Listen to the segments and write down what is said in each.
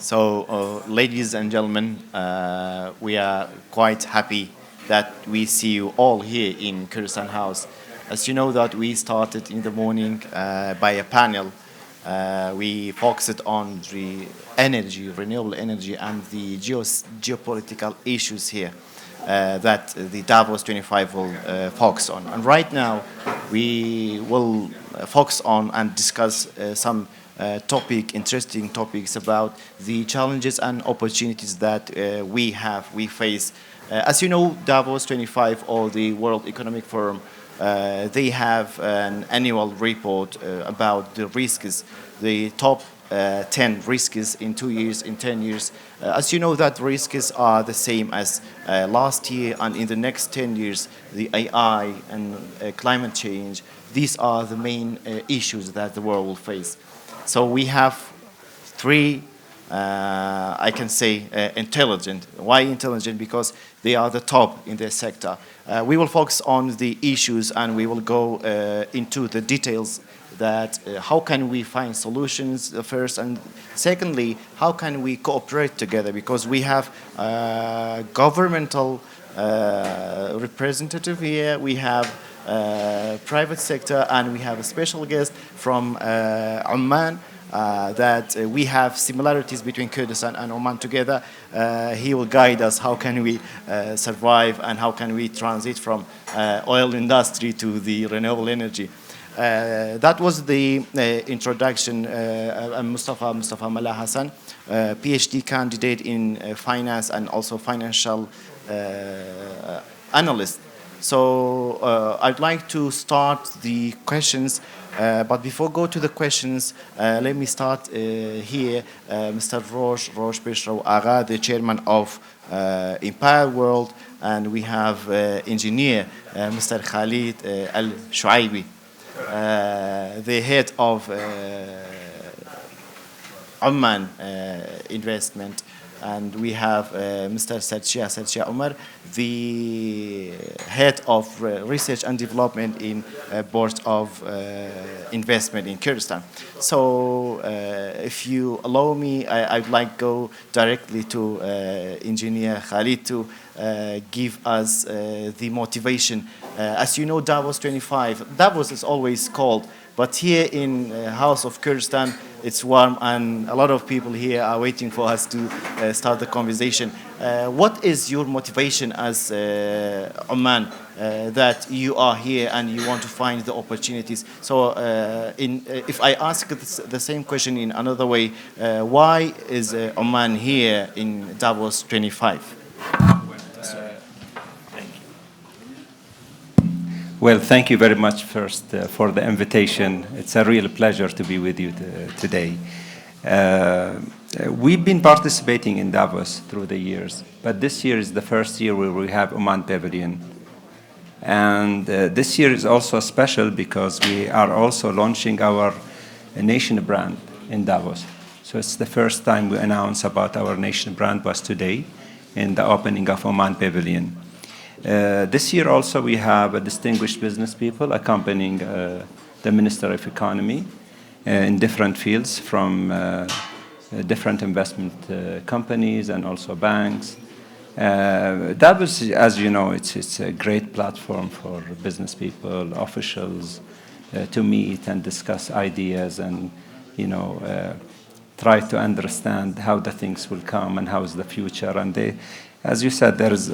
Ladies and gentlemen, we are quite happy that we see you all here in Kurdistan House. As you know that we started in the morning by a panel. We focused on the energy, renewable energy, and the geopolitical issues here that the Davos 25 will focus on. And right now, we will focus on and discuss some interesting topics about the challenges and opportunities that we face. As you know, Davos 25 or the World Economic Forum, they have an annual report about the risks, the top 10 risks in 2 years, in 10 years. As you know, that risks are the same as last year, and in the next 10 years, the AI and climate change, these are the main issues that the world will face. So we have three, I can say, intelligent. Why intelligent? Because they are the top in their sector. We will focus on the issues and we will go into the details that how can we find solutions first, and secondly, how can we cooperate together, because we have governmental representative here, we have private sector, and we have a special guest from Oman, that we have similarities between Kurdistan and Oman together. He will guide us how can we survive and how can we transit from oil industry to the renewable energy. That was the introduction. Mustafa Mala Hasan, PhD candidate in finance and also financial analyst. So I'd like to start the questions, but before go to the questions, let me start here. Mr. Rosh Peshraw Agha, the chairman of Empire World, and we have engineer Mr. Khaled Shuibi, the head of Oman investment. And we have Mr. Sarchiya Omar, the head of research and development in board of investment in Kurdistan. So if you allow me, I'd like to go directly to engineer Khalid to give us the motivation. As you know, Davos 25, Davos is always cold, but here in House of Kurdistan, it's warm, and a lot of people here are waiting for us to start the conversation. What is your motivation as Oman that you are here and you want to find the opportunities? So if I ask the same question in another way, why is Oman here in Davos 25? Well, thank you very much first for the invitation. It's a real pleasure to be with you today. We've been participating in Davos through the years, but this year is the first year where we have Oman Pavilion. And this year is also special because we are also launching our nation brand in Davos. So it's the first time we announce about our nation brand was today in the opening of Oman Pavilion. This year also we have a distinguished business people accompanying the Minister of Economy in different fields from different investment companies and also banks. Davos, as you know, it's a great platform for business people, officials to meet and discuss ideas and, try to understand how the things will come and how is the future. And as you said, there is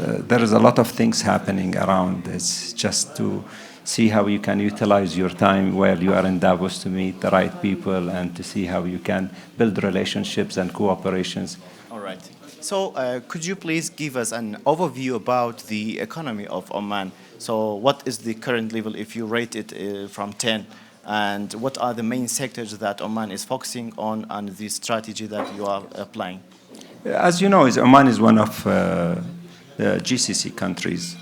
a lot of things happening around. It's just to see how you can utilize your time while you are in Davos to meet the right people and to see how you can build relationships and cooperations. All right. So could you please give us an overview about the economy of Oman? So what is the current level if you rate it from 10? And what are the main sectors that Oman is focusing on and the strategy that you are applying? As you know, Oman is one of the GCC countries,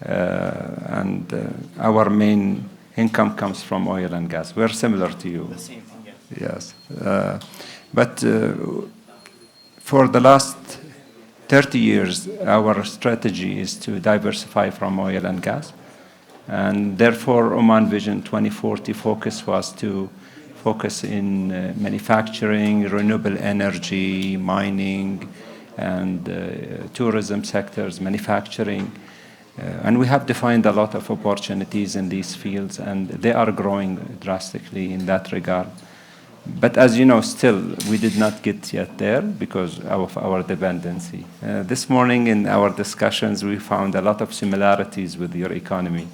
and our main income comes from oil and gas. We're similar to you. The same thing, yeah. Yes. But for the last 30 years, our strategy is to diversify from oil and gas. And therefore, Oman Vision 2040 focus was to focus in manufacturing, renewable energy, mining, and tourism sectors, manufacturing. And we have defined a lot of opportunities in these fields, and they are growing drastically in that regard. But as you know, still, we did not get yet there because of our dependency. This morning in our discussions, we found a lot of similarities with your economy.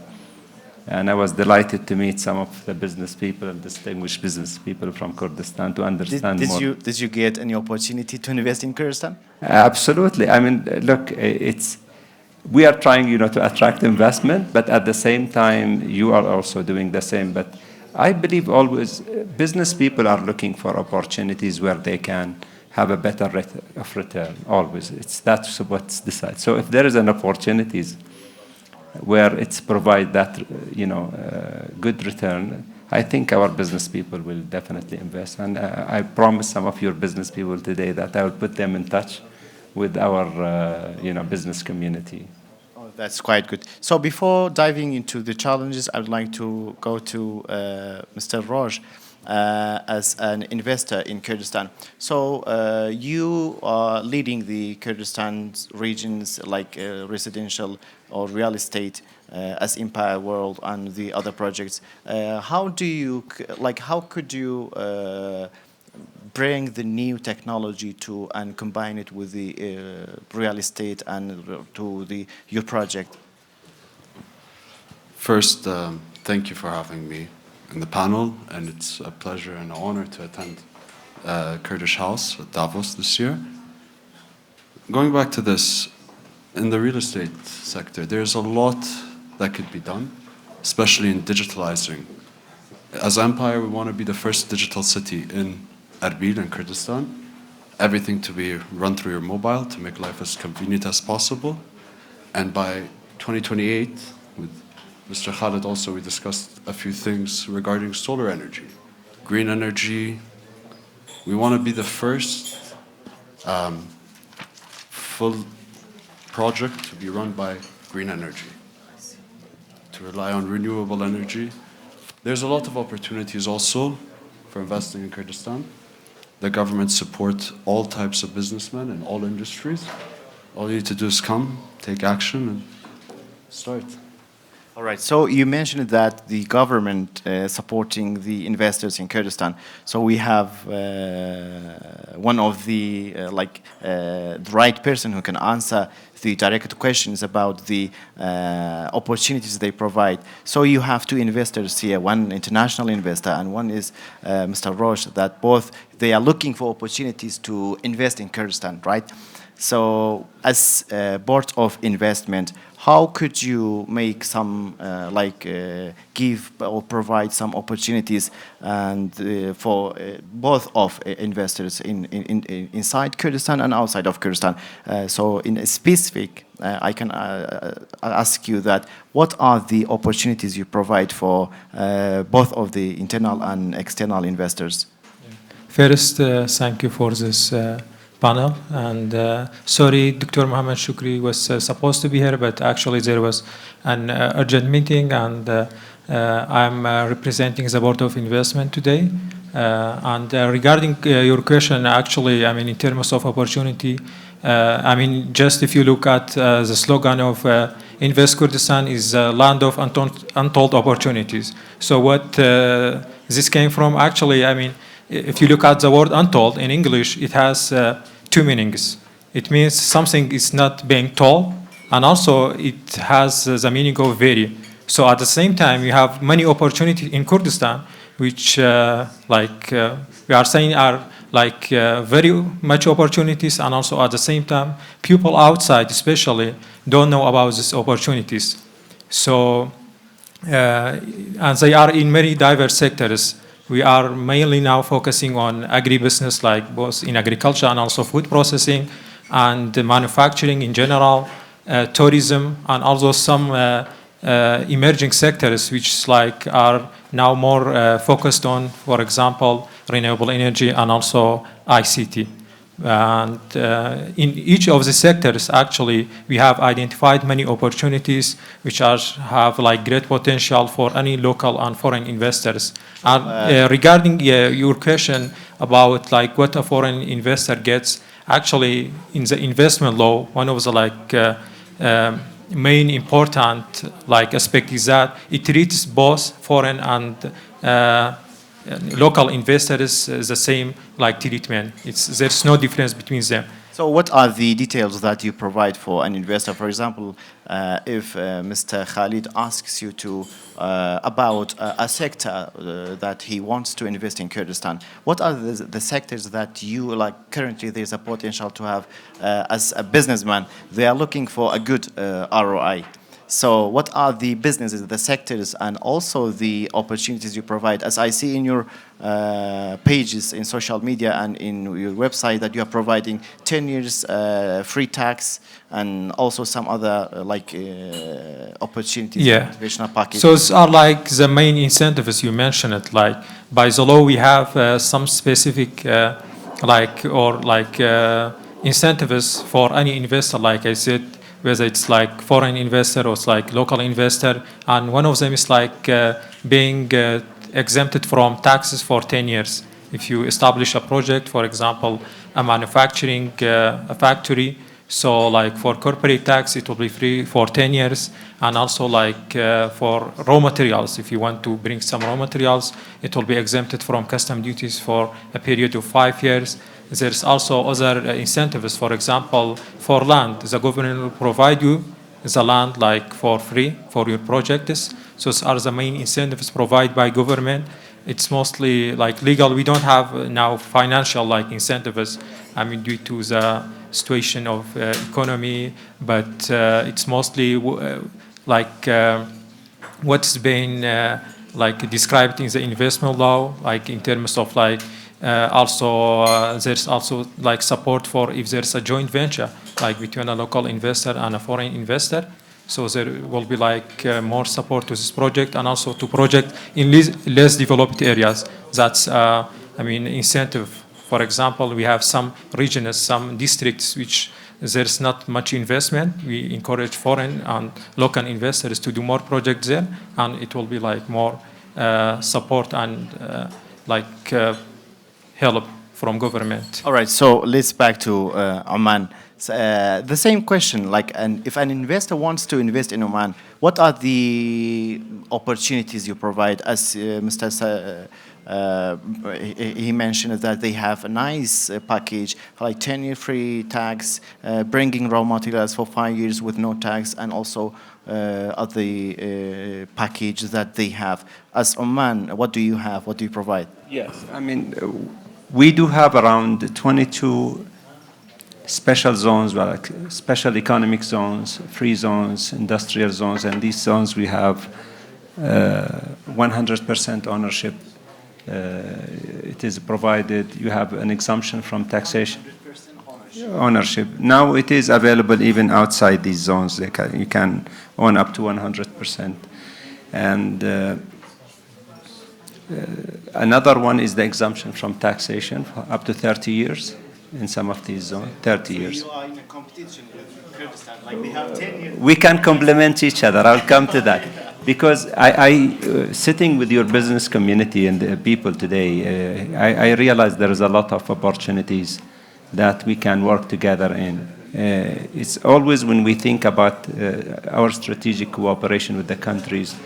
And I was delighted to meet some of the business people, distinguished business people from Kurdistan to understand more. Did you get any opportunity to invest in Kurdistan? Absolutely. I mean, look, we are trying, to attract investment, but at the same time, you are also doing the same. But I believe always business people are looking for opportunities where they can have a better rate of return, always. That's what's decided. So if there is an opportunities where it's provide that, good return, I think our business people will definitely invest. And I promise some of your business people today that I will put them in touch with our, business community. Oh, that's quite good. So before diving into the challenges, I would like to go to Mr. Roj as an investor in Kurdistan. So you are leading the Kurdistan regions like residential or real estate as Empire World and the other projects. How could you bring the new technology to and combine it with the real estate and to your project? First, thank you for having me in the panel, and it's a pleasure and an honor to attend Kurdish House at Davos this year. Going back to this, in the real estate sector, there's a lot that could be done, especially in digitalizing. As Empire, we want to be the first digital city in Erbil in Kurdistan. Everything to be run through your mobile to make life as convenient as possible. And by 2028, with Mr. Khaled also, we discussed a few things regarding solar energy, green energy. We want to be the first full project to be run by green energy, to rely on renewable energy. There's a lot of opportunities also for investing in Kurdistan. The government supports all types of businessmen in all industries. All you need to do is come, take action, and start. All right. So you mentioned that the government supporting the investors in Kurdistan. So we have one of the the right person who can answer the direct questions about the opportunities they provide. So you have two investors here, one international investor and one is Mr. Roche, that both they are looking for opportunities to invest in Kurdistan, right? So as board of investment, how could you make some give or provide some opportunities and for both of investors inside Kurdistan and outside of Kurdistan? So in a specific, I can ask you that what are the opportunities you provide for both of the internal and external investors? First, thank you for this panel, and sorry, Dr. Mohammed Shukri was supposed to be here, but actually there was an urgent meeting, and I'm representing the Board of Investment today. And regarding your question, actually, I mean, in terms of opportunity, I mean, just if you look at the slogan of Invest Kurdistan is land of untold opportunities. So what this came from, actually, I mean, if you look at the word untold in English, it has two meanings. It means something is not being told, and also it has the meaning of very. So at the same time, you have many opportunities in Kurdistan, which we are saying are very much opportunities, and also at the same time, people outside especially don't know about these opportunities. So, and they are in many diverse sectors. We are mainly now focusing on agribusiness, like both in agriculture and also food processing, and manufacturing in general, tourism, and also some emerging sectors which are now more focused on, for example, renewable energy and also ICT. And in each of the sectors, actually, we have identified many opportunities which have like great potential for any local and foreign investors. And regarding your question about like what a foreign investor gets, actually, in the investment law, one of the main important like aspect is that it treats both foreign and local investors the same like treatment. There's no difference between them. So what are the details that you provide for an investor? For example, if Mr. Khaled asks you to about a sector that he wants to invest in Kurdistan, what are the sectors that you like currently there's a potential to have as a businessman? They are looking for a good ROI. So what are the businesses, the sectors, and also the opportunities you provide? As I see in your pages in social media and in your website that you are providing 10 years free tax and also some other opportunities, motivational package. So it's are like the main incentives you mentioned it. Like by the law, we have some specific incentives for any investor. Like I said, whether it's like foreign investor or it's like local investor, and one of them is like being exempted from taxes for 10 years. If you establish a project, for example, a manufacturing a factory, so like for corporate tax, it will be free for 10 years, and also like for raw materials, if you want to bring some raw materials, it will be exempted from custom duties for a period of 5 years. There's also other incentives. For example, for land, the government will provide you the land like for free for your projects. So these are the main incentives provided by government. It's mostly like legal. We don't have now financial like incentives. I mean, due to the situation of economy, but it's mostly what's been like described in the investment law, like in terms of like. There's also like support for if there's a joint venture like between a local investor and a foreign investor. So there will be like more support to this project and also to project in less developed areas. That's incentive. For example, we have some regions, some districts which there's not much investment. We encourage foreign and local investors to do more projects there, and it will be like more support and help from government. All right, so let's back to Oman. The same question, if an investor wants to invest in Oman, what are the opportunities you provide? As Mr. He mentioned that they have a nice package, like 10-year free tax, bringing raw materials for 5 years with no tax, and also other package that they have. As Oman, what do you have? What do you provide? Yes, I mean, we do have around 22 special zones, like special economic zones, free zones, industrial zones, and these zones we have 100% ownership. It is provided, you have an exemption from taxation. Ownership. Now it is available even outside these zones. You can own up to 100%. And another one is the exemption from taxation for up to 30 years in some of these zones, 30 years. You are in a competition with Kurdistan, like they have 10 years. We can complement each other. I'll come to that. Because sitting with your business community and the people today, I realize there is a lot of opportunities that we can work together in. It's always when we think about our strategic cooperation with the countries,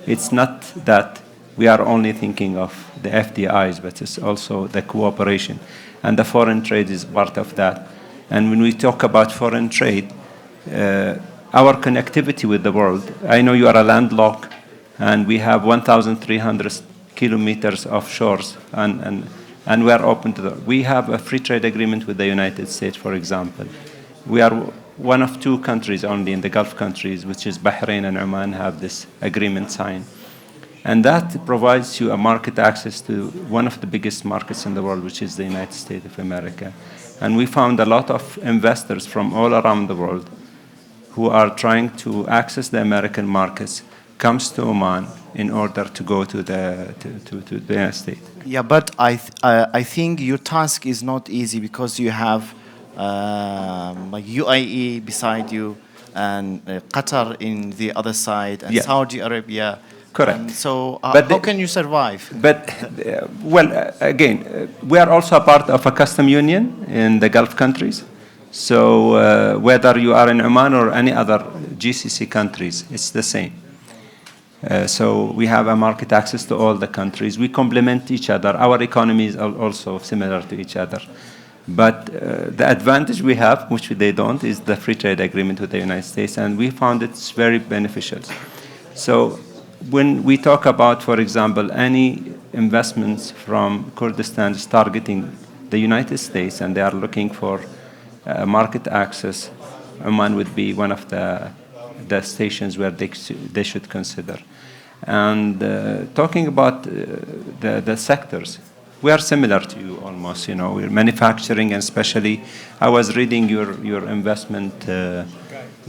it's not that we are only thinking of the FDIs, but it's also the cooperation. And the foreign trade is part of that. And when we talk about foreign trade, our connectivity with the world, I know you are a landlocked, and we have 1,300 kilometers of shores, and we are open to that. We have a free trade agreement with the United States, for example. We are one of 2 countries only in the Gulf countries, which is Bahrain and Oman, have this agreement signed. And that provides you a market access to one of the biggest markets in the world, which is the United States of America. And we found a lot of investors from all around the world who are trying to access the American markets, comes to Oman in order to go to the United States. Yeah, but I think your task is not easy because you have like UAE beside you and Qatar in the other side and Yeah. Saudi Arabia. Correct. And so But how the- can you survive? But, again, we are also a part of a custom union in the Gulf countries. So whether you are in Oman or any other GCC countries, it's the same. So we have a market access to all the countries. We complement each other. Our economies are also similar to each other. But the advantage we have, which they don't, is the free trade agreement with the United States, and we found it's very beneficial. So when we talk about, for example, any investments from Kurdistan is targeting the United States and they are looking for market access, Oman would be one of the stations where they should consider. And talking about the sectors, we are similar to you almost. You know, we're manufacturing, and especially, I was reading your investment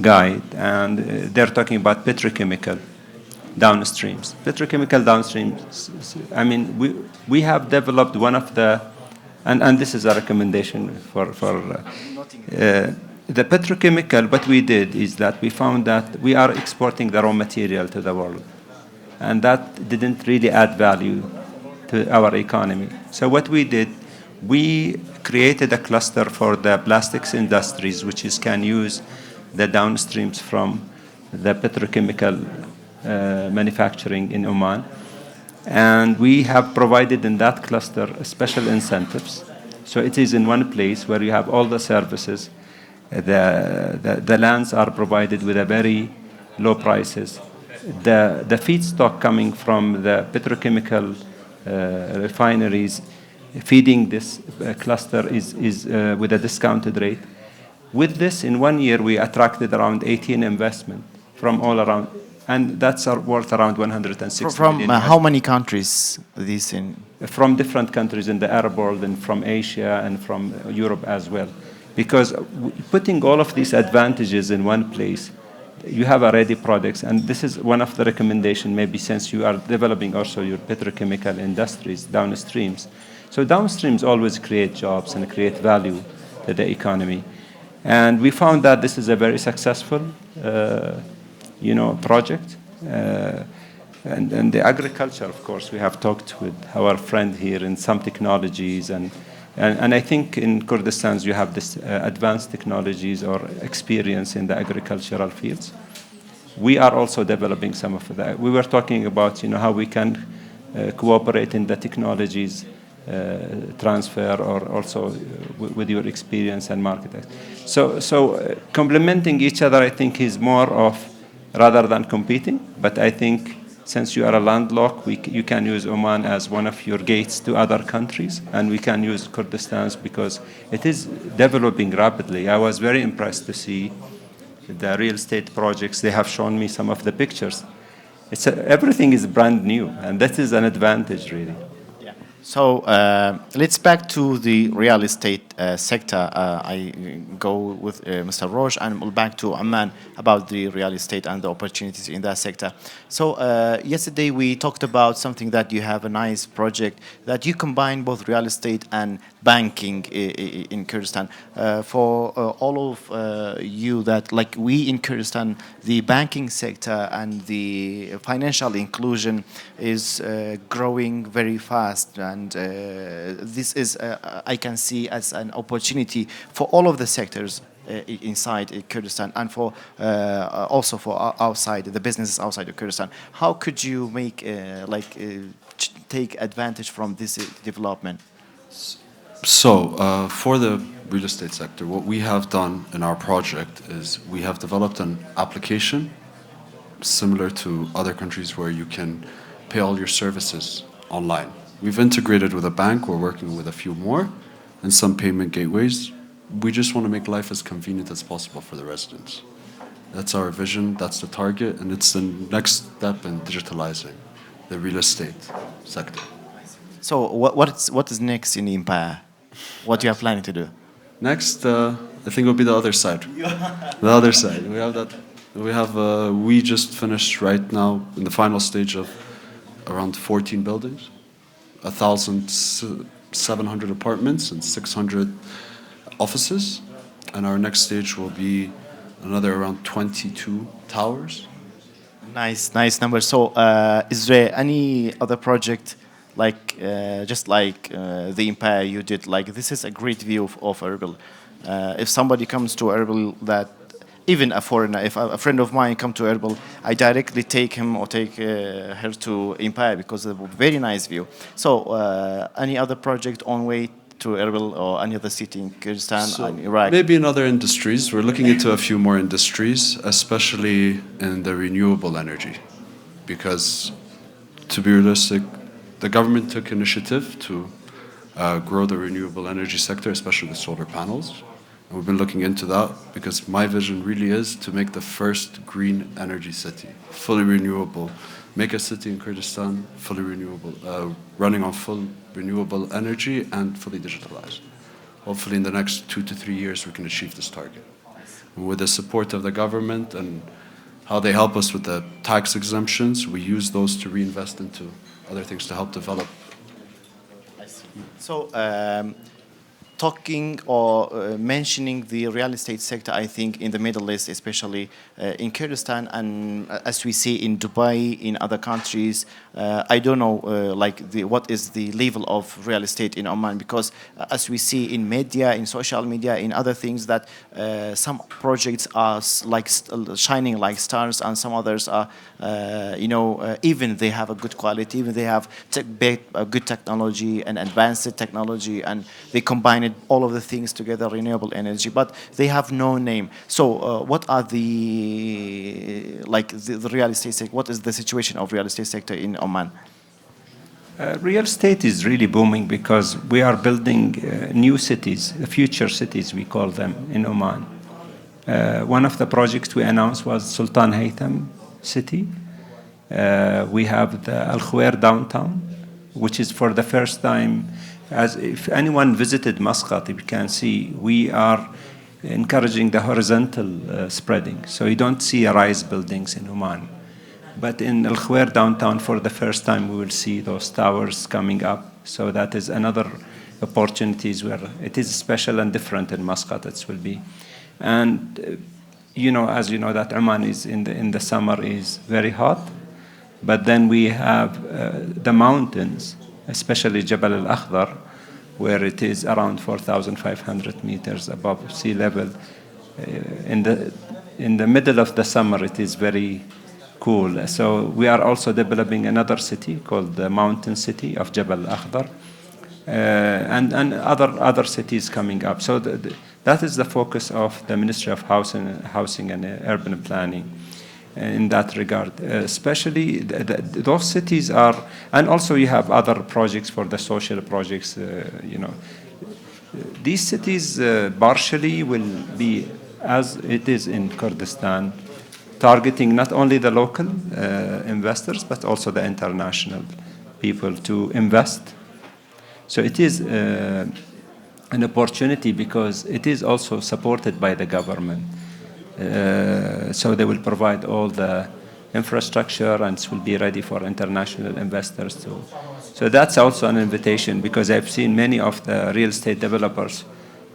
guide, and they're talking about petrochemical downstreams. Petrochemical downstreams. I mean, we have developed one of the, and this is a recommendation for the petrochemical. What we did is that we found that we are exporting the raw material to the world, and that didn't really add value to our economy. So what we did, we created a cluster for the plastics industries, which can use the downstreams from the petrochemical manufacturing in Oman. And we have provided in that cluster special incentives. So it is in one place where you have all the services. The lands are provided with a very low prices. The feedstock coming from the petrochemical refineries feeding this cluster is with a discounted rate. With this, in 1 year, we attracted around 18 investment from all around, and that's worth around 160 From million. how many countries this in? From different countries in the Arab world and from Asia and from Europe as well. Because putting all of these advantages in one place, you have already products, and this is one of the recommendations, maybe since you are developing also your petrochemical industries, downstreams. So downstreams always create jobs and create value to the economy. And we found that this is a very successful project. And the agriculture, of course, we have talked with our friend here in some technologies, and I think in Kurdistan you have this advanced technologies or experience in the agricultural fields. We are also developing some of that. We were talking about how we can cooperate in the technologies transfer, or also with your experience and market. So complementing each other, I think, is more of rather than competing. But I think since you are a landlocked, you can use Oman as one of your gates to other countries, and we can use Kurdistan because it is developing rapidly. I was very impressed to see the real estate projects. They have shown me some of the pictures. Everything is brand new, and that is an advantage, really. So let's back to the real estate sector. I go with Mr. Roche, and we'll back to Oman about the real estate and the opportunities in that sector. So yesterday we talked about something that you have a nice project that you combine both real estate and banking in Kurdistan. For all of you that, like we in Kurdistan, the banking sector and the financial inclusion is growing very fast. And this is, I can see as an opportunity for all of the sectors inside Kurdistan, and for also for outside the businesses outside of Kurdistan. How could you make take advantage from this development? So for the real estate sector, what we have done in our project is we have developed an application similar to other countries where you can pay all your services online. We've integrated with a bank. We're working with a few more and some payment gateways. We just want to make life as convenient as possible for the residents. That's our vision, that's the target, and it's the next step in digitalizing the real estate sector. So what is next in Empire? What you are planning to do? Next, I think will be the other side. The other side. We have that We just finished right now in the final stage of around 14 buildings, 1,700 apartments and 600 offices. And our next stage will be another around 22 towers. Nice number. So, is there any other project like just like the Empire you did? Like this is a great view of Erbil. If somebody comes to Erbil, that even a foreigner, if a friend of mine come to Erbil, I directly take him or take her to Empire because of a very nice view. So, any other project on way to Erbil or any other city in Kurdistan and Iraq? Maybe in other industries. We're looking into a few more industries, especially in the renewable energy. Because, to be realistic, the government took initiative to grow the renewable energy sector, especially with solar panels. And we've been looking into that because my vision really is to make the first green energy city, fully renewable. Make a city in Kurdistan fully renewable, running on full renewable energy and fully digitalized. Hopefully in the next 2 to 3 years we can achieve this target. And with the support of the government and how they help us with the tax exemptions, we use those to reinvest into other things to help develop. So, talking or mentioning the real estate sector, I think in the Middle East, especially in Kurdistan, and as we see in Dubai, in other countries, I don't know, what is the level of real estate in Oman? Because as we see in media, in social media, in other things, that some projects are shining like stars, and some others are, even they have a good quality, even they have a good technology and advanced technology, and they combine it all of the things together, renewable energy, but they have no name. So, what are the real estate sector? What is the situation of real estate sector in Oman? Real estate is really booming because we are building new cities, future cities we call them, in Oman. One of the projects we announced was Sultan Haytham city. We have the Al Khuwair downtown, which is for the first time. As if anyone visited Muscat, you can see we are encouraging the horizontal spreading. So you don't see rise buildings in Oman. But in Al Khuwair downtown, for the first time, we will see those towers coming up. So that is another opportunities where it is special and different in Muscat. It will be, and as you know, that Oman is in the summer is very hot, but then we have the mountains, especially Jabal al-Akhdar, where it is around 4,500 meters above sea level. In the middle of the summer, it is very cool. So we are also developing another city called the Mountain City of Jabal al-Akhdar, and other cities coming up. So that is the focus of the Ministry of Housing and Urban Planning. In that regard, especially those cities are, and also you have other projects for the social projects. These cities partially will be as it is in Kurdistan, targeting not only the local investors but also the international people to invest. So it is an opportunity because it is also supported by the government. So they will provide all the infrastructure and it will be ready for international investors too. So that's also an invitation because I've seen many of the real estate developers,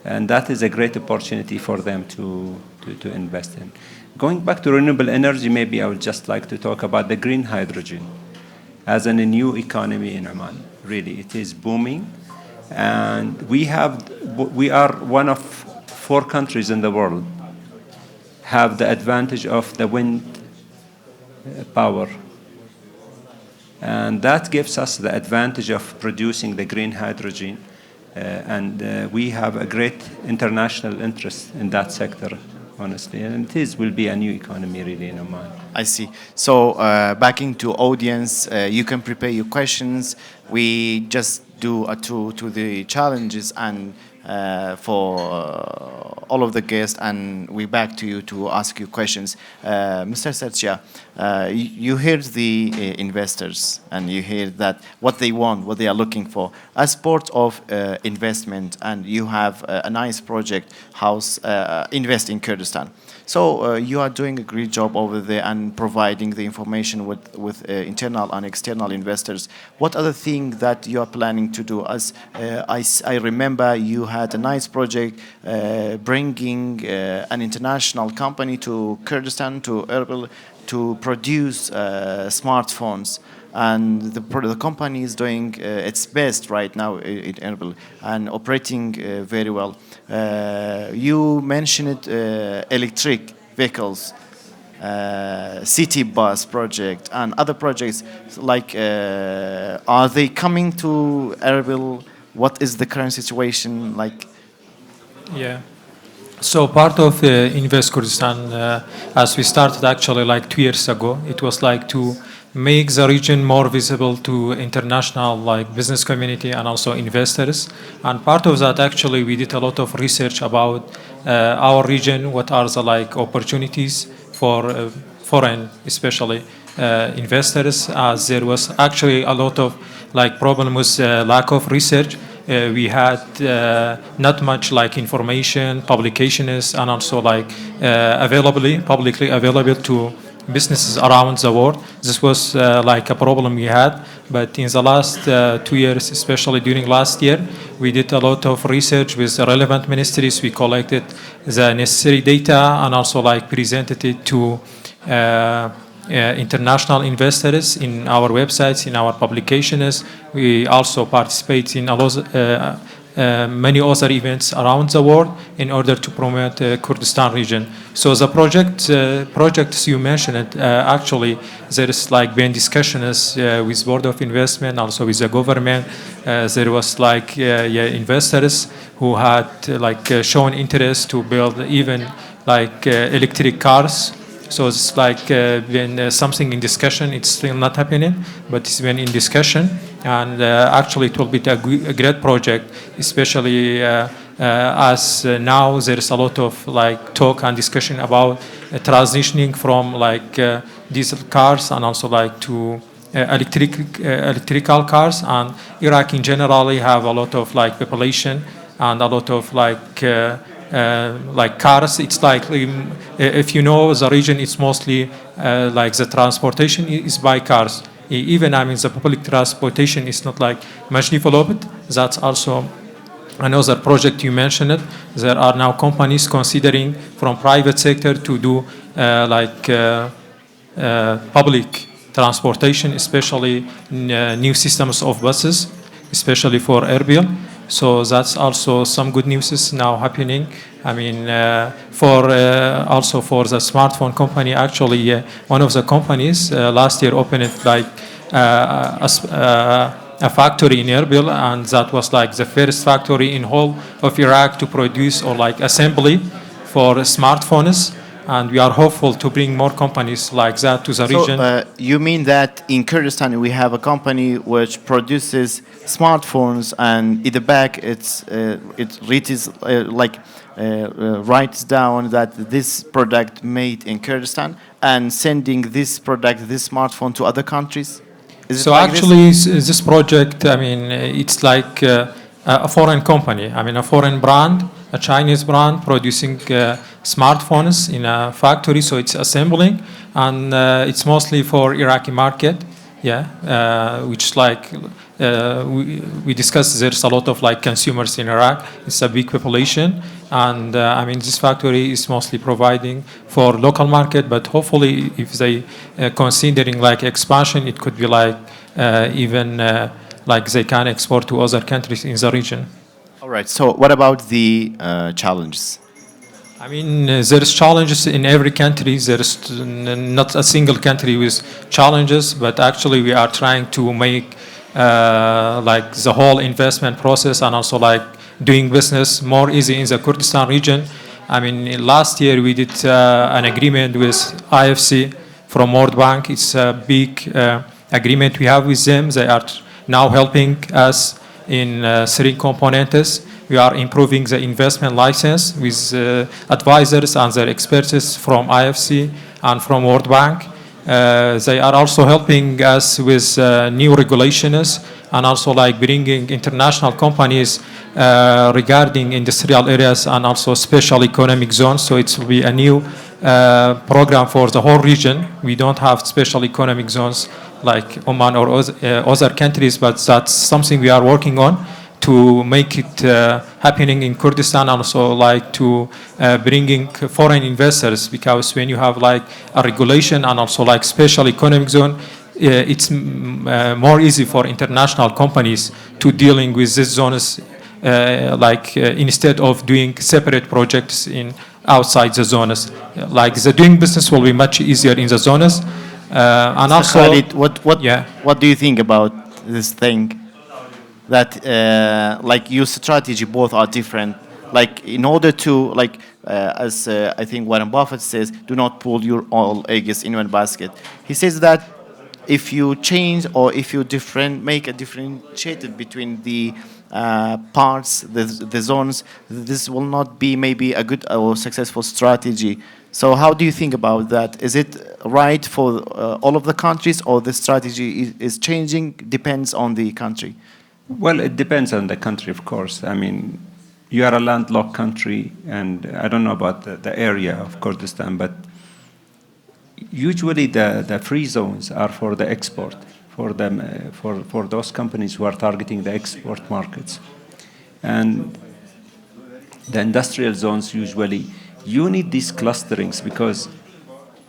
and that is a great opportunity for them to invest in. Going back to renewable energy, maybe I would just like to talk about the green hydrogen as a new economy in Oman. Really, it is booming, and we are one of 4 countries in the world have the advantage of the wind power. And that gives us the advantage of producing the green hydrogen. And we have a great international interest in that sector, honestly. And will be a new economy really in Oman. I see. So, back into audience, you can prepare your questions. We just do to the challenges and for all of the guests, and we back to you to ask you questions. Mr. Sarchiya, you hear the investors, and you hear that what they want, what they are looking for. As part of investment, and you have a nice project, house, invest in Kurdistan. So you are doing a great job over there and providing the information with internal and external investors. What other thing that you are planning to do? As I remember, you had a nice project bringing an international company to Kurdistan, to Erbil, to produce smartphones. And the company is doing its best right now in Erbil and operating very well. You mentioned electric vehicles, city bus project, and other projects. Like, are they coming to Erbil? What is the current situation like? Yeah. So part of Invest Kurdistan, as we started actually like 2 years ago, it was like to make the region more visible to international like business community and also investors. And part of that actually we did a lot of research about our region, what are the like opportunities for foreign especially investors, as there was actually a lot of like problem with lack of research. We had not much like information, publications, and also like publicly available to businesses around the world. This was like a problem we had, but in the last 2 years, especially during last year, we did a lot of research with the relevant ministries. We collected the necessary data and also like presented it to international investors in our websites, in our publications. We also participate in a lot, many other events around the world in order to promote the Kurdistan region. So the projects you mentioned, actually there is like been discussions with Board of Investment, also with the government. There was like investors who had like shown interest to build even like electric cars. So it's like been something in discussion. It's still not happening, but it's been in discussion. And actually it will be a great project, especially as now there's a lot of like talk and discussion about transitioning from like diesel cars and also like to electrical cars. And Iraq in general have a lot of like population and a lot of like cars. It's like if you know the region, it's mostly like the transportation is by cars. Even I mean the public transportation is not like much developed. That's also another project you mentioned. There are now companies considering from private sector to do public transportation, especially new systems of buses, especially for Erbil. So that's also some good news is now happening. I mean, also for the smartphone company, actually, one of the companies last year opened like a factory in Erbil, and that was like the first factory in whole of Iraq to produce or like assembly for smartphones. And we are hopeful to bring more companies like that to the region. So you mean that in Kurdistan we have a company which produces smartphones, and in the back writes down that this product made in Kurdistan and sending this product, this smartphone to other countries? So like actually this project, I mean, it's like a foreign company. I mean, a foreign brand, a Chinese brand producing smartphones in a factory. So it's assembling, and it's mostly for Iraqi market. Which like we discussed, there's a lot of like consumers in Iraq. It's a big population, and I mean this factory is mostly providing for local market. But hopefully, if they considering like expansion, it could be like even like they can export to other countries in the region. All right. So what about the challenges? I mean, there's challenges in every country. There's not a single country with challenges, but actually we are trying to make like the whole investment process and also like doing business more easy in the Kurdistan region. I mean, last year we did an agreement with IFC from World Bank. It's a big agreement we have with them. They are now helping us in 3 components. We are improving the investment license with advisors and their experts from IFC and from World Bank. They are also helping us with new regulations and also like bringing international companies regarding industrial areas and also special economic zones. So it will be a new program for the whole region. We don't have special economic zones like Oman or other countries, but that's something we are working on to make it happening in Kurdistan, and also like to bringing foreign investors, because when you have like a regulation and also like special economic zone, it's more easy for international companies to dealing with these zones instead of doing separate projects in outside the zones. Like the doing business will be much easier in the zones. And So also, Khalid, yeah. what do you think about this thing? That like your strategy both are different. Like in order to as I think Warren Buffett says, do not pull your all eggs in one basket. He says that if you change or if you make a differentiated between the parts, the zones, this will not be maybe a good or successful strategy. So how do you think about that? Is it right for all of the countries, or the strategy is changing, depends on the country? Well, it depends on the country, of course. I mean, you are a landlocked country, and I don't know about the area of Kurdistan, but usually the free zones are for the export, for them, for those companies who are targeting the export markets. And the industrial zones, usually, you need these clusterings, because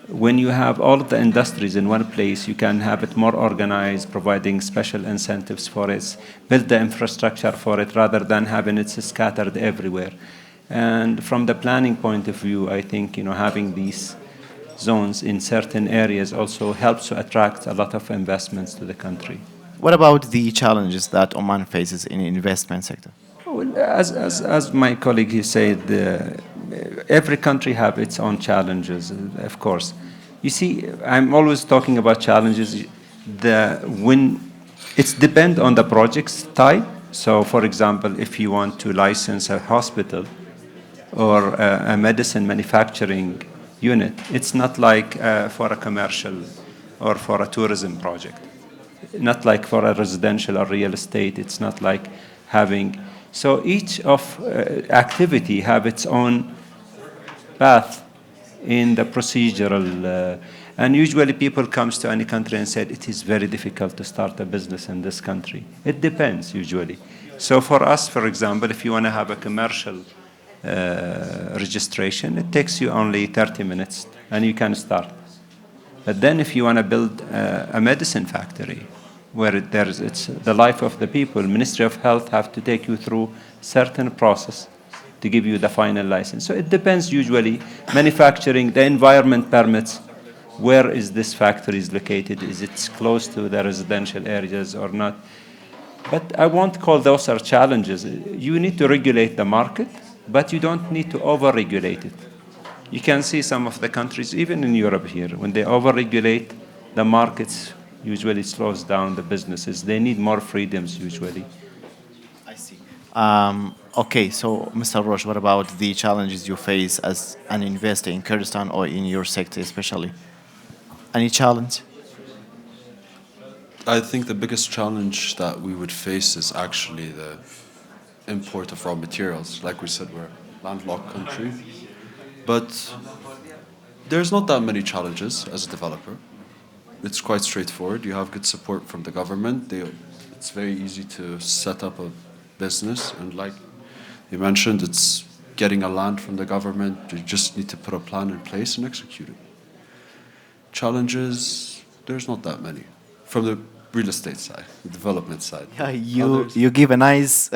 when you have all of the industries in one place, you can have it more organized, providing special incentives for it, build the infrastructure for it, rather than having it scattered everywhere. And from the planning point of view, I think having these zones in certain areas also helps to attract a lot of investments to the country. What about the challenges that Oman faces in the investment sector? Well, as my colleague he said, every country have its own challenges, of course. You see, I'm always talking about challenges. When it's depend on the project's type. So, for example, if you want to license a hospital or a medicine manufacturing unit, it's not like for a commercial or for a tourism project. Not like for a residential or real estate. It's not like having. So each of activity have its own path in the procedural. And usually people comes to any country and said it is very difficult to start a business in this country. It depends usually. So for us, for example, if you want to have a commercial registration, it takes you only 30 minutes and you can start. But then if you want to build a medicine factory, where it's the life of the people, Ministry of Health have to take you through certain process to give you the final license. So it depends usually. Manufacturing, the environment permits, where is this factory is located? Is it close to the residential areas or not? But I won't call those are challenges. You need to regulate the market, but you don't need to over-regulate it. You can see some of the countries, even in Europe here, when they over-regulate the markets, usually slows down the businesses. They need more freedoms usually. I see. Okay, so Mr. Roche, what about the challenges you face as an investor in Kurdistan or in your sector especially? Any challenge? I think the biggest challenge that we would face is actually the import of raw materials. Like we said, we're a landlocked country. But there's not that many challenges as a developer. It's quite straightforward. You have good support from the government. It's very easy to set up a business. And like you mentioned, it's getting a land from the government. You just need to put a plan in place and execute it. Challenges, there's not that many. From the real estate side, the development side. Yeah, you give a nice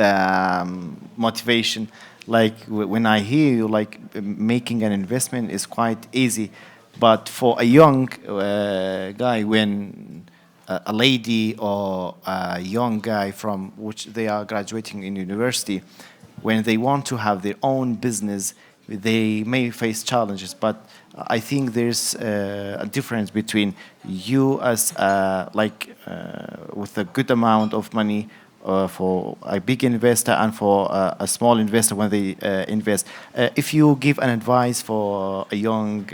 motivation. Like when I hear you, like making an investment is quite easy. But for a young guy, when a lady or a young guy from which they are graduating in university, when they want to have their own business, they may face challenges. But I think there's a difference between you as with a good amount of money for a big investor and for a small investor when they invest. If you give an advice for a young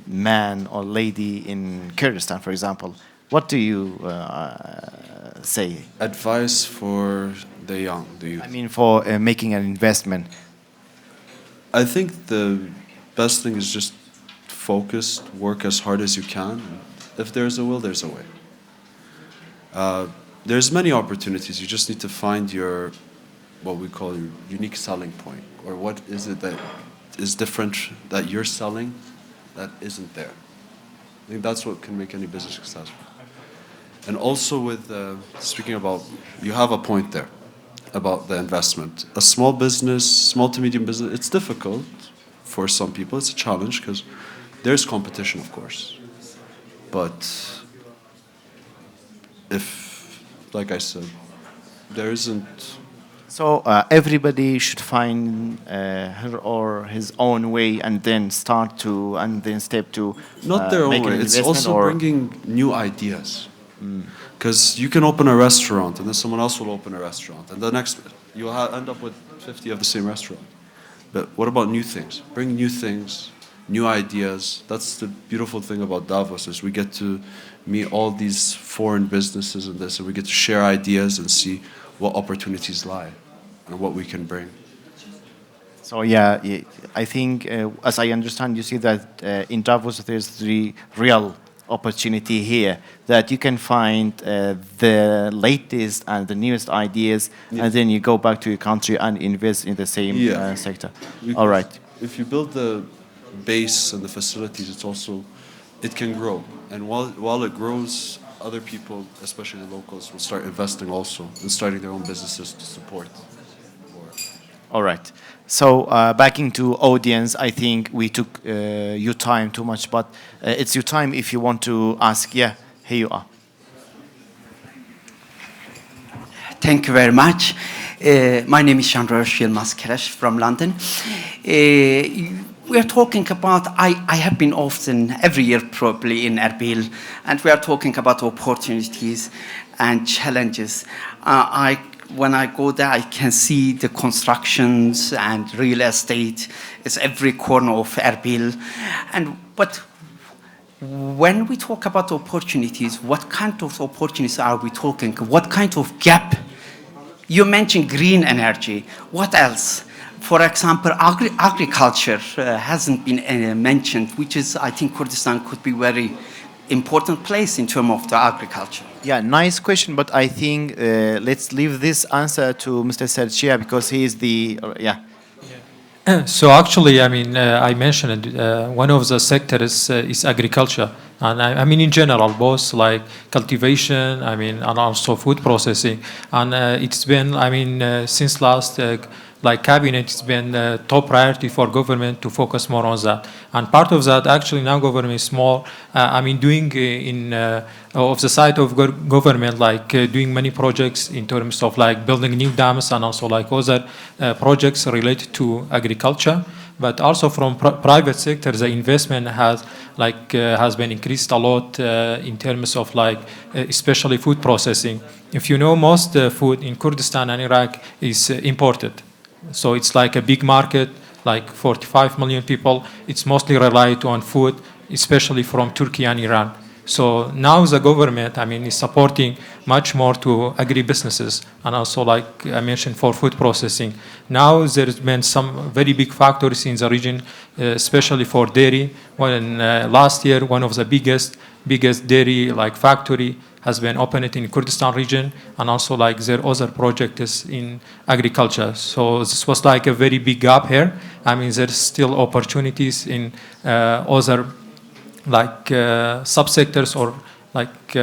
man or lady in Kurdistan, for example, what do you say? Advice for the young, the youth. I mean, for making an investment. I think the best thing is just focus, work as hard as you can. If there's a will, there's a way. There's many opportunities. You just need to find your, what we call your unique selling point, or what is it that is different that you're selling that isn't there. I think that's what can make any business successful. And also with, speaking about, you have a point there about the investment. A small business, small to medium business, it's difficult for some people. It's a challenge because there's competition, of course. But if, like I said, there isn't... So everybody should find her or his own way and then start to, and then step to Not their own make an way. It's investment, also or bringing new ideas. Because you can open a restaurant and then someone else will open a restaurant. And the next, you'll end up with 50 of the same restaurant. But what about new things? Bring new things, new ideas. That's the beautiful thing about Davos is we get to meet all these foreign businesses and this, and we get to share ideas and see what opportunities lie and what we can bring. So yeah, I think as I understand, you see that in Davos there's the real opportunity here that you can find the latest and the newest ideas, and then you go back to your country and invest in the same sector. All right. If you build the base and the facilities, it's also, it can grow. And while it grows, other people, especially the locals, will start investing also and starting their own businesses to support. All right. So back into audience, I think we took your time too much, but it's your time if you want to ask. Yeah, here you are. Thank you very much. My name is Chandra Yilmaz Keresh from London. We are talking about, I have been often, every year probably in Erbil, and we are talking about opportunities and challenges. When I go there, I can see the constructions and real estate. It's every corner of Erbil. But when we talk about opportunities, what kind of opportunities are we talking? What kind of gap? You mentioned green energy. What else? For example, agriculture hasn't been mentioned, which is, I think, Kurdistan could be very important place in terms of the agriculture. Yeah, nice question, but I think let's leave this answer to Mr. Sarchiya because he is the, So actually, I mean, I mentioned one of the sectors is agriculture. And I mean, in general, both like cultivation, I mean, and also food processing. And it's been, I mean, since last like cabinet, it's been top priority for government to focus more on that. And part of that, actually, now government is more, I mean, doing of the side of government, like doing many projects in terms of like building new dams and also like other projects related to agriculture. But also from private sector, the investment has been increased a lot in terms of like especially food processing. If you know, most food in Kurdistan and Iraq is imported. So it's like a big market, like 45 million people. It's mostly relied on food, especially from Turkey and Iran. So now the government, I mean, is supporting much more to agribusinesses and also, like I mentioned, for food processing. Now there's been some very big factories in the region, especially for dairy. When last year, one of the biggest dairy like factory has been opened in Kurdistan region, and also like their other projects in agriculture. So this was like a very big gap here. I mean, there's still opportunities in other like subsectors or like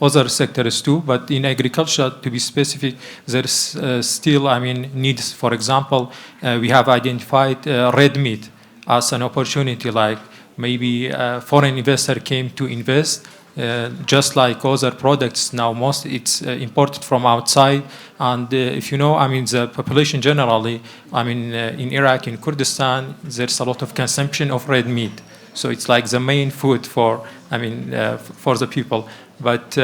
other sectors too, but in agriculture, to be specific, there's still, I mean, needs. For example, we have identified red meat as an opportunity, like maybe a foreign investor came to invest. Just like other products now, most it's imported from outside. And if you know, I mean, the population generally, I mean, in Iraq, in Kurdistan, there's a lot of consumption of red meat. So it's like the main food for, I mean, for the people. But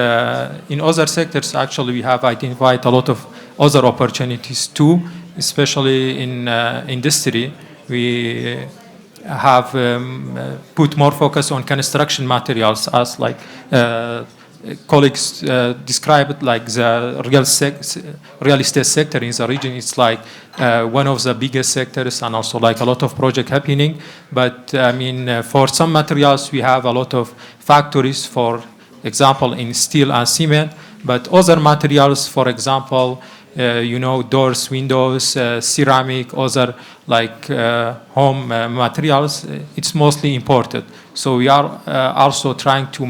in other sectors, actually, we have identified a lot of other opportunities too, especially in industry. We have put more focus on construction materials, as like colleagues describe it, like the real estate sector in the region. It's like one of the biggest sectors, and also like a lot of project happening. But I mean, for some materials, we have a lot of factories, for example, in steel and cement. But other materials, for example, doors, windows, ceramic, other like home materials, it's mostly imported. So we are also trying to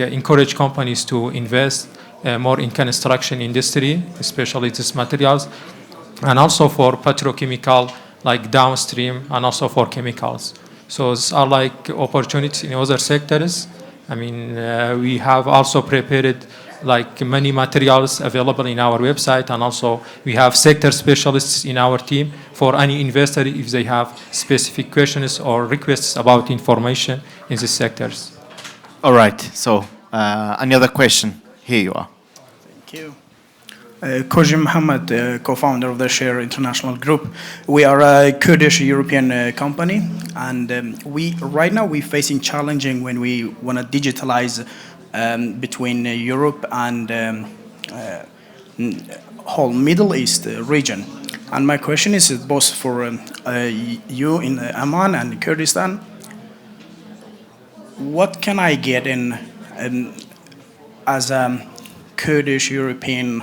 encourage companies to invest more in construction industry, especially these materials, and also for petrochemical, like downstream, and also for chemicals. So these are like opportunities in other sectors. I mean, we have also prepared like many materials available in our website, and also we have sector specialists in our team for any investor if they have specific questions or requests about information in these sectors. All right. So another question. Here you are. Thank you. Koji Mohammed, co-founder of the Share International Group. We are a Kurdish European company, and right now we're facing challenging when we want to digitalize between Europe and whole Middle East region. And my question is both for you in Oman and Kurdistan. What can I get in as a Kurdish European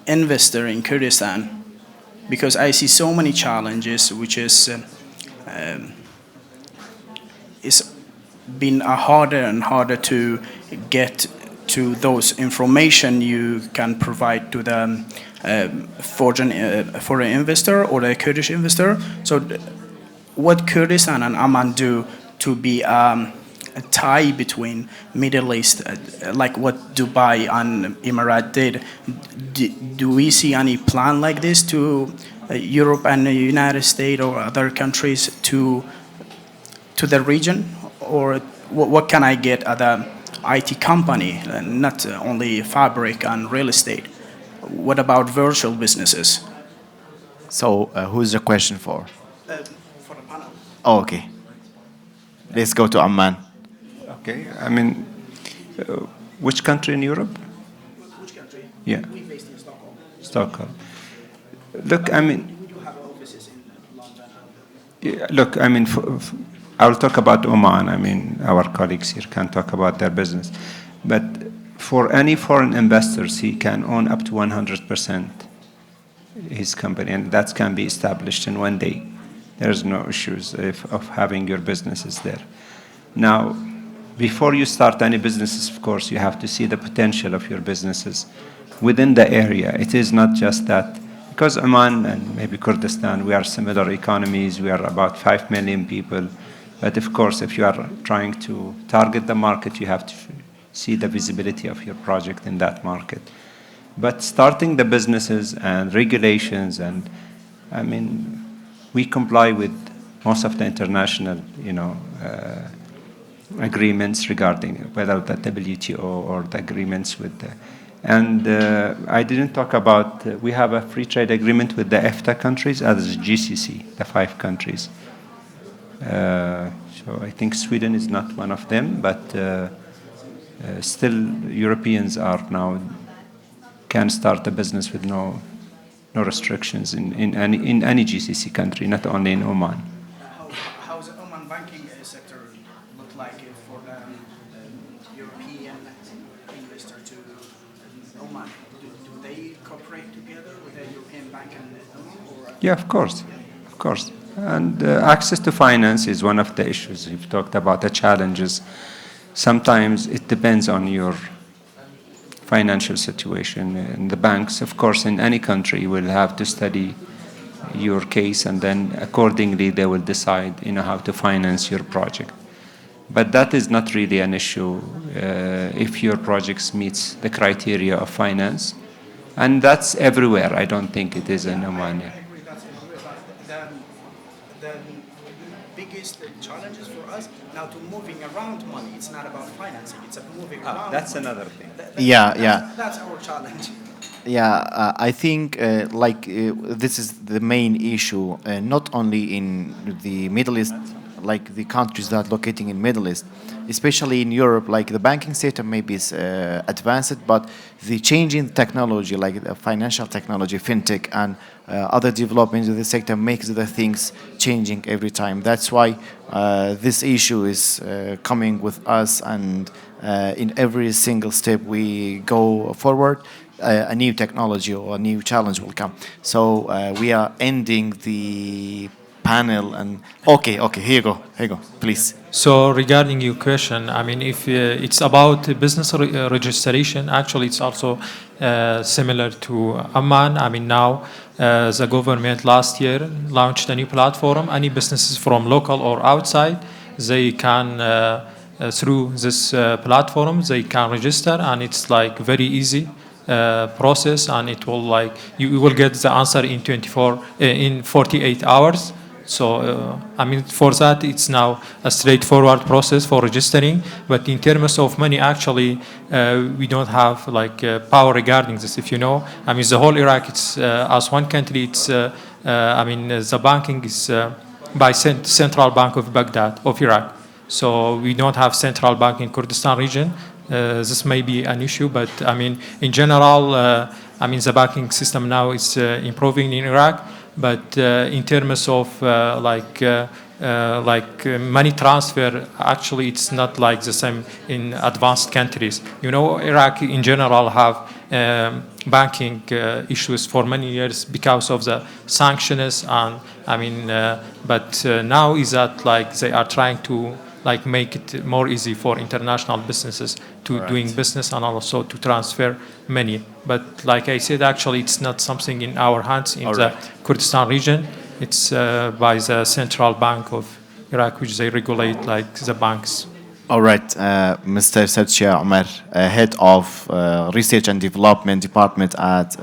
investor in Kurdistan? Because I see so many challenges, which is it's been harder and harder to get to those information you can provide to the foreign investor or the Kurdish investor. So what Kurdistan and Oman do to be a tie between Middle East, like what Dubai and Emirates did. Do we see any plan like this to Europe and the United States or other countries to the region? Or what can I get at a IT company, not only fabric and real estate? What about virtual businesses? So who's the question for? For the panel. Oh, okay. Let's go to Amman. Okay, I mean, which country in Europe? Which country? Yeah. We're based in Stockholm. Stockholm. Look, I mean, We do have offices in London. yeah, look, I mean, I'll talk about Oman. I mean, our colleagues here can talk about their business. But for any foreign investors, he can own up to 100% his company, and that can be established in one day. There's no issues of having your businesses there. Now, before you start any businesses, of course, you have to see the potential of your businesses within the area. It is not just that, because Oman and maybe Kurdistan, we are similar economies, we are about 5 million people. But of course, if you are trying to target the market, you have to see the visibility of your project in that market. But starting the businesses and regulations, and I mean, we comply with most of the international, agreements regarding whether the WTO or the agreements with the, and I didn't talk about, we have a free trade agreement with the EFTA countries as GCC, the 5 countries. So I think Sweden is not one of them, but still Europeans are now can start a business with no restrictions in any GCC country, not only in Oman. How does the Oman banking sector look like for the European investor to Oman? Do they cooperate together with the European bank and Oman? Yeah, of course. And access to finance is one of the issues. You've talked about the challenges. Sometimes it depends on your financial situation. And the banks, of course, in any country will have to study your case, and then accordingly they will decide, how to finance your project. But that is not really an issue if your project meets the criteria of finance. And that's everywhere. I don't think it is in Oman. biggest challenges for us now to moving around money. It's not about financing. It's about moving around. That's money. another thing. That's our challenge. Yeah, I think this is the main issue, not only in the Middle East, like the countries that are locating in Middle East, especially in Europe. Like the banking system maybe is advanced, but the change in technology, like the financial technology, fintech, and other developments in the sector makes the things changing every time. That's why this issue is coming with us, and in every single step we go forward, a new technology or a new challenge will come. So we are ending the panel, and okay, here you go, please. So regarding your question, I mean, if it's about business registration, actually it's also similar to Oman. I mean, now the government last year launched a new platform. Any businesses from local or outside, they can through this platform they can register, and it's like very easy process, and it will like you will get the answer in 48 hours. So I mean, for that it's now a straightforward process for registering. But in terms of money, actually, we don't have like power regarding this. If you know, I mean, the whole Iraq, it's as one country. It's I mean, the banking is by Central Bank of Baghdad of Iraq. So we don't have central bank in Kurdistan region. This may be an issue, but I mean, in general, I mean, the banking system now is improving in Iraq. But in terms of money transfer, actually, it's not like the same in advanced countries. You know, Iraq in general have banking issues for many years because of the sanctions, and I mean, but now is that like they are trying to like make it more easy for international businesses to doing business and also to transfer money. But like I said, actually, it's not something in our hands in the Kurdistan region. It's by the Central Bank of Iraq, which they regulate like the banks. All right, Mr. Sarchiya Omar, head of research and development department at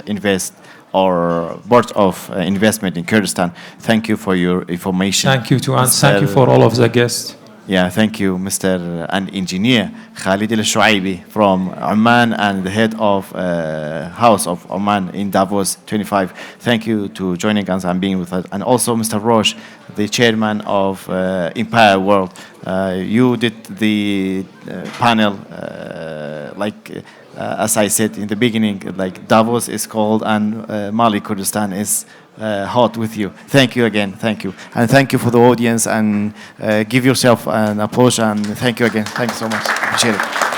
Invest or Board of Investment in Kurdistan. Thank you for your information. Thank you to us. Thank you for all of the guests. Yeah, thank you, Mr. and Engineer Khaled Shuibi from Oman and the head of House of Oman in Davos 25. Thank you to joining us and being with us. And also Mr. Roche, the chairman of Empire World. You did the panel, as I said in the beginning, like Davos is cold and Mali Kurdistan is hot with you. Thank you again. Thank you. And thank you for the audience, and give yourself an applause, and thank you again. Thank you so much. Appreciate it.